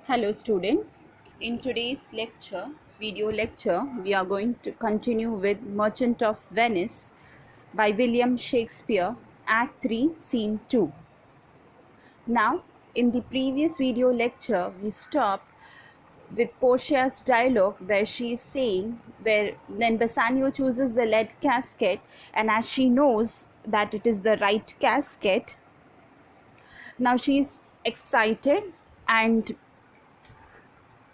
Hello students, in today's video lecture, we are going to continue with Merchant of Venice by William Shakespeare, Act 3, Scene 2. Now, in the previous video lecture, we stopped with Portia's dialogue where she is saying, where then Bassanio chooses the lead casket, and as she knows that it is the right casket, now she is excited and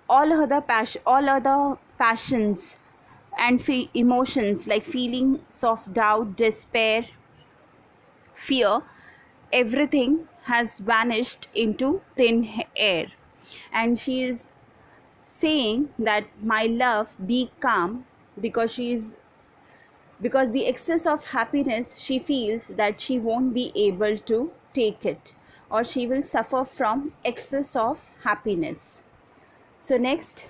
all other passions and emotions like feelings of doubt, despair, fear, everything has vanished into thin air, and she is saying that my love, be calm, because because the excess of happiness, she feels that she won't be able to take it, or she will suffer from excess of happiness. So next,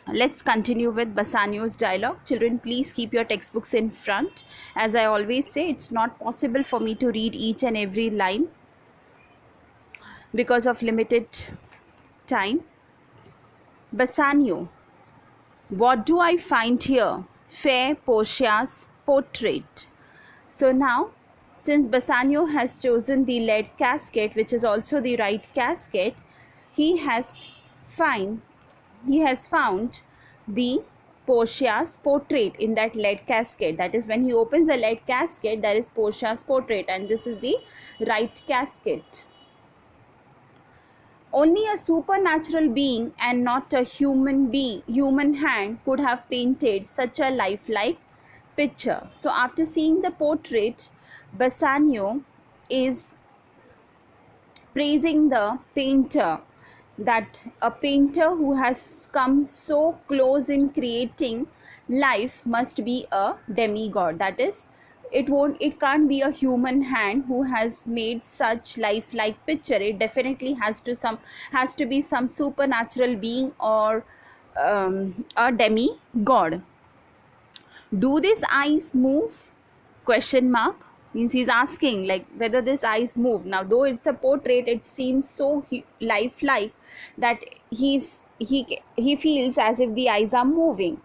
let's continue with Bassanio's dialogue. Children, please keep your textbooks in front. As I always say, it's not possible for me to read each and every line because of limited time. Bassanio, what do I find here? Fair Portia's portrait. So now, since Bassanio has chosen the lead casket, which is also the right casket, he has found the Portia's portrait in that lead casket. That is, when he opens the lead casket, there is Portia's portrait, and this is the right casket. Only a supernatural being and not a human hand could have painted such a lifelike picture. So after seeing the portrait, Bassanio is praising the painter, that a painter who has come so close in creating life must be a demigod. That is, it can't be a human hand who has made such lifelike picture. It definitely has to be some supernatural being, or a demigod. Do these eyes move? Question mark. Means he's asking like whether these eyes move. Now, though it's a portrait, it seems so lifelike that he feels as if the eyes are moving.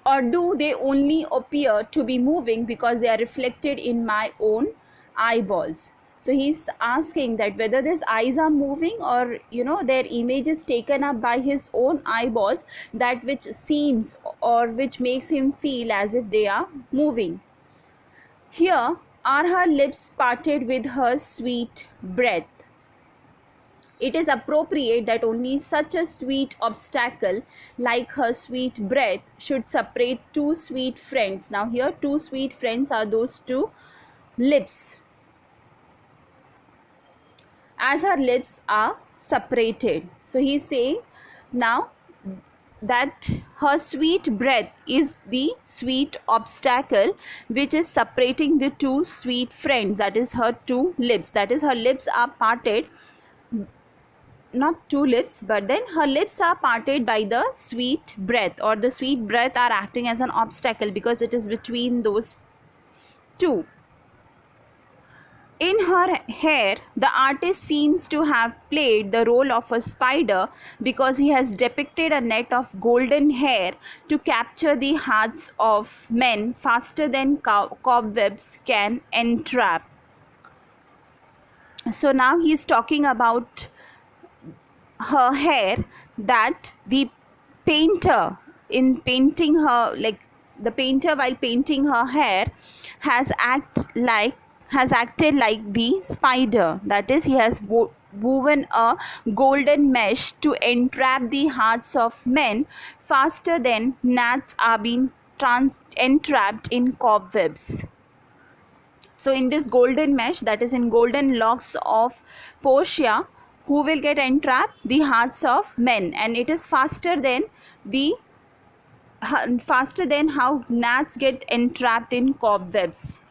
Or do they only appear to be moving because they are reflected in my own eyeballs? So he's asking that whether these eyes are moving, or their image is taken up by his own eyeballs, that which seems or which makes him feel as if they are moving. Here are her lips parted with her sweet breath. It is appropriate that only such a sweet obstacle like her sweet breath should separate two sweet friends. Now here, two sweet friends are those two lips, as her lips are separated. So he is saying now that her sweet breath is the sweet obstacle which is separating the two sweet friends, that is her two lips. That is, her lips are parted, not two lips, but then her lips are parted by the sweet breath, or the sweet breath are acting as an obstacle because it is between those two. In her hair, the artist seems to have played the role of a spider, because he has depicted a net of golden hair to capture the hearts of men faster than cobwebs can entrap. So now he is talking about her hair, that the painter, in painting her, like the painter while painting her hair, has acted like the spider. That is, he has woven a golden mesh to entrap the hearts of men faster than gnats are being entrapped in cobwebs. So in this golden mesh, that is in golden locks of Portia, who will get entrapped? The hearts of men, and it is faster than how gnats get entrapped in cobwebs.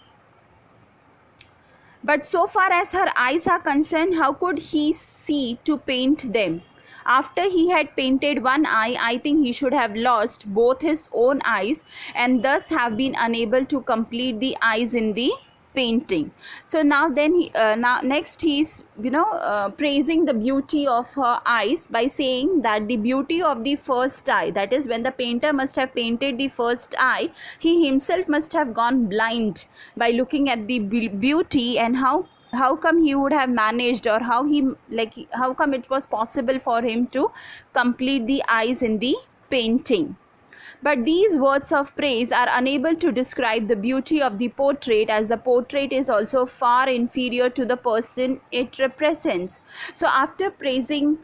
But so far as her eyes are concerned, how could he see to paint them? After he had painted one eye, I think he should have lost both his own eyes, and thus have been unable to complete the eyes in the painting. So now then now next he's praising the beauty of her eyes by saying that the beauty of the first eye, that is when the painter must have painted the first eye, he himself must have gone blind by looking at the beauty, and how come he would have managed, or how come it was possible for him to complete the eyes in the painting. But these words of praise are unable to describe the beauty of the portrait, as the portrait is also far inferior to the person it represents. So after praising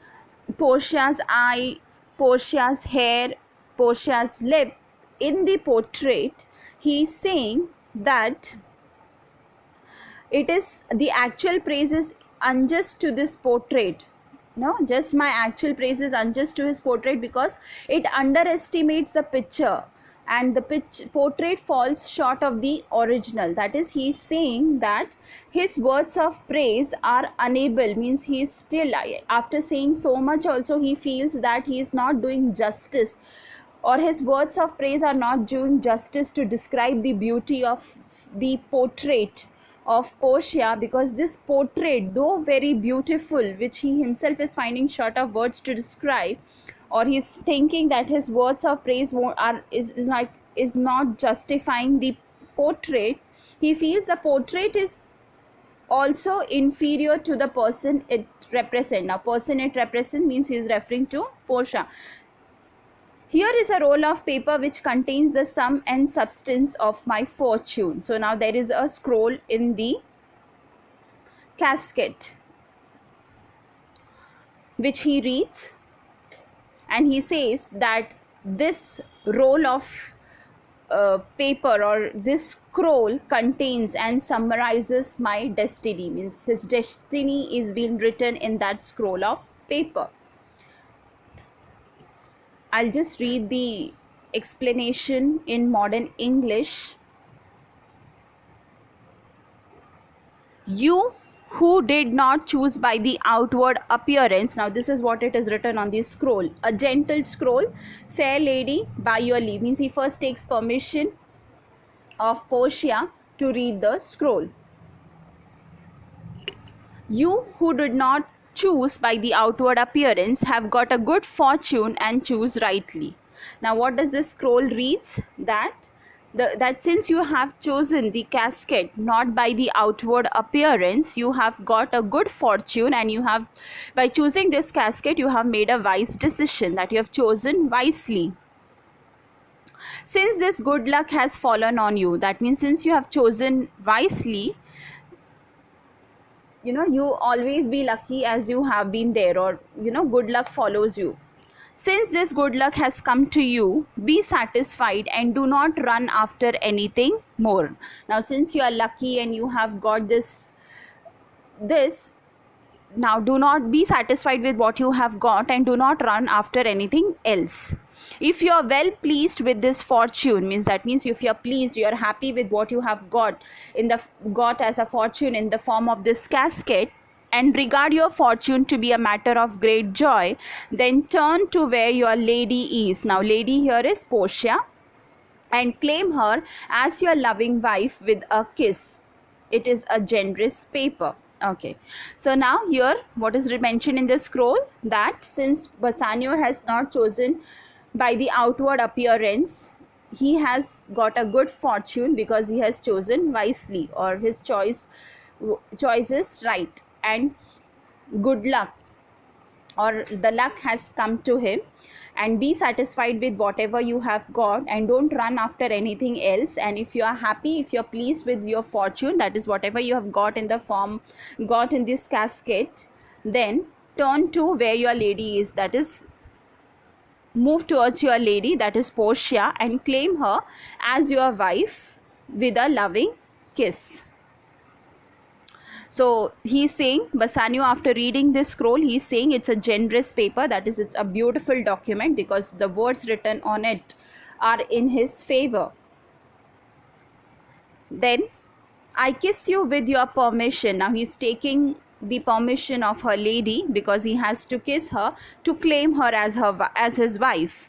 Portia's eyes, Portia's hair, Portia's lip in the portrait, he is saying that it is the actual praise is unjust to this portrait. No, just my actual praise is unjust to his portrait because it underestimates the picture, and the portrait falls short of the original. That is, he is saying that his words of praise are unable, means he is still, after saying so much also, he feels that he is not doing justice, or his words of praise are not doing justice to describe the beauty of the portrait of Portia, because this portrait, though very beautiful, which he himself is finding short of words to describe, or he's thinking that his words of praise is not justifying the portrait, he feels the portrait is also inferior to the person it represents. Now, person it represents means he is referring to Portia. Here is a roll of paper which contains the sum and substance of my fortune. So now there is a scroll in the casket which he reads, and he says that this roll of paper, or this scroll, contains and summarizes my destiny, means his destiny is being written in that scroll of paper. I'll just read the explanation in modern English. You who did not choose by the outward appearance, now this is what it is written on the scroll, a gentle scroll, fair lady, by your leave, means he first takes permission of Portia to read the scroll. You who did not choose by the outward appearance have got a good fortune and choose rightly. Now what does this scroll reads? That since you have chosen the casket not by the outward appearance, you have got a good fortune, and you have, by choosing this casket, you have made a wise decision, that you have chosen wisely. Since this good luck has fallen on you, that means since you have chosen wisely, you always be lucky as you have been there, or good luck follows you. Since this good luck has come to you, be satisfied and do not run after anything more. Now since you are lucky and you have got this, now do not be satisfied with what you have got and do not run after anything else. If you are well pleased with this fortune, means if you are pleased, you are happy with what you have got as a fortune in the form of this casket, and regard your fortune to be a matter of great joy, then turn to where your lady is. Now lady here is Portia, and claim her as your loving wife with a kiss. It is a generous paper. Okay, so now here what is mentioned in the scroll, that since Bassanio has not chosen by the outward appearance, he has got a good fortune because he has chosen wisely, or his choice is right, and good luck, or the luck has come to him. And be satisfied with whatever you have got, and don't run after anything else. And if you are happy, if you are pleased with your fortune, that is whatever you have got in this casket, then turn to where your lady is, that is move towards your lady, that is Portia, and claim her as your wife with a loving kiss. So he's saying, Bassanio, after reading this scroll, he's saying it's a generous paper, that is, it's a beautiful document because the words written on it are in his favor. Then, I kiss you with your permission. Now he's taking the permission of her lady because he has to kiss her to claim her as his wife.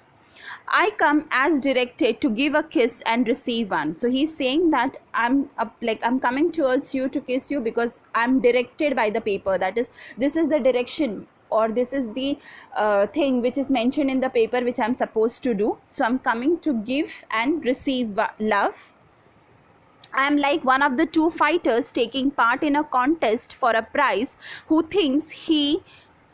I come as directed to give a kiss and receive one. So he's saying that I'm coming towards you to kiss you because I'm directed by the paper. That is, this is the direction, or this is the thing which is mentioned in the paper which I'm supposed to do. So I'm coming to give and receive love. I am like one of the two fighters taking part in a contest for a prize who thinks he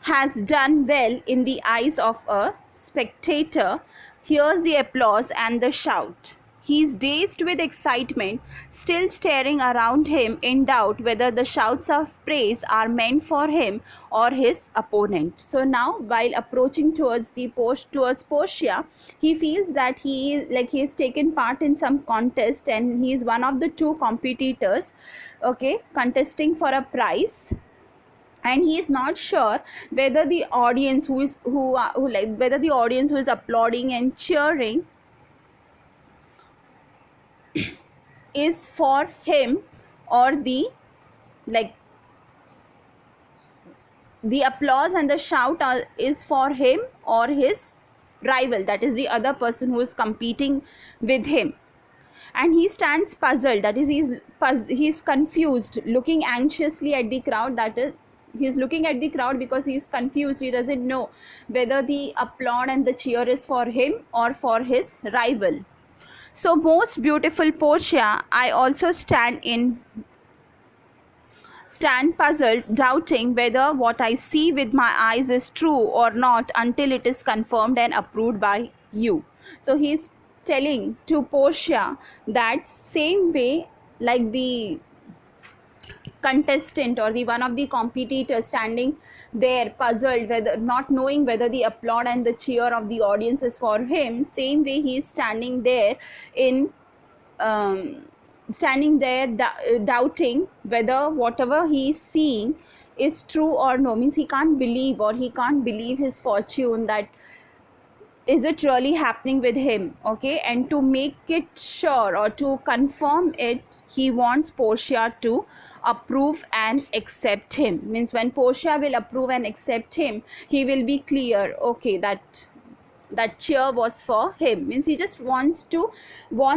has done well in the eyes of a spectator. Hears the applause and the shout. He is dazed with excitement, still staring around him in doubt whether the shouts of praise are meant for him or his opponent. So now, while approaching towards towards Portia, he feels that he has taken part in some contest and he is one of the two competitors, okay, contesting for a prize, and he is not sure whether the audience whether the audience who is applauding and cheering is for him, or like the applause and the shout is for him or his rival, that is the other person who is competing with him. And he stands puzzled, that is he's confused, looking anxiously at the crowd. That is, he's looking at the crowd because he's confused. He doesn't know whether the applaud and the cheer is for him or for his rival. So, most beautiful Portia, I also stand puzzled, doubting whether what I see with my eyes is true or not until it is confirmed and approved by you. So he's telling to Portia that same way, like the contestant or the one of the competitors standing there puzzled, whether not knowing whether the applaud and the cheer of the audience is for him, same way he is standing there in doubting whether whatever he is seeing is true or no, means he can't believe, or he can't believe his fortune, that is it really happening with him, okay. And to make it sure or to confirm it, he wants Portia to approve and accept him. Means when Portia will approve and accept him, he will be clear, okay, that cheer was for him. Means he just wants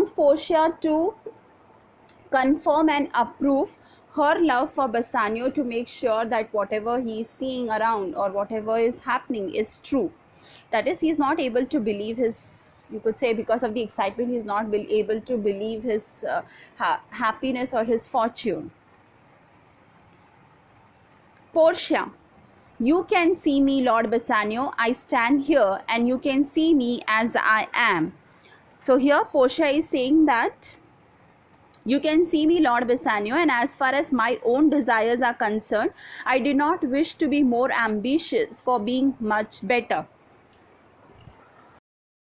Portia to confirm and approve her love for Bassanio, to make sure that whatever he is seeing around or whatever is happening is true. That is, he is not able to believe his, you could say, because of the excitement, he is not able to believe his happiness or his fortune. Portia, you can see me, Lord Bassanio. I stand here and you can see me as I am. So here Portia is saying that you can see me, Lord Bassanio, and as far as my own desires are concerned, I do not wish to be more ambitious for being much better.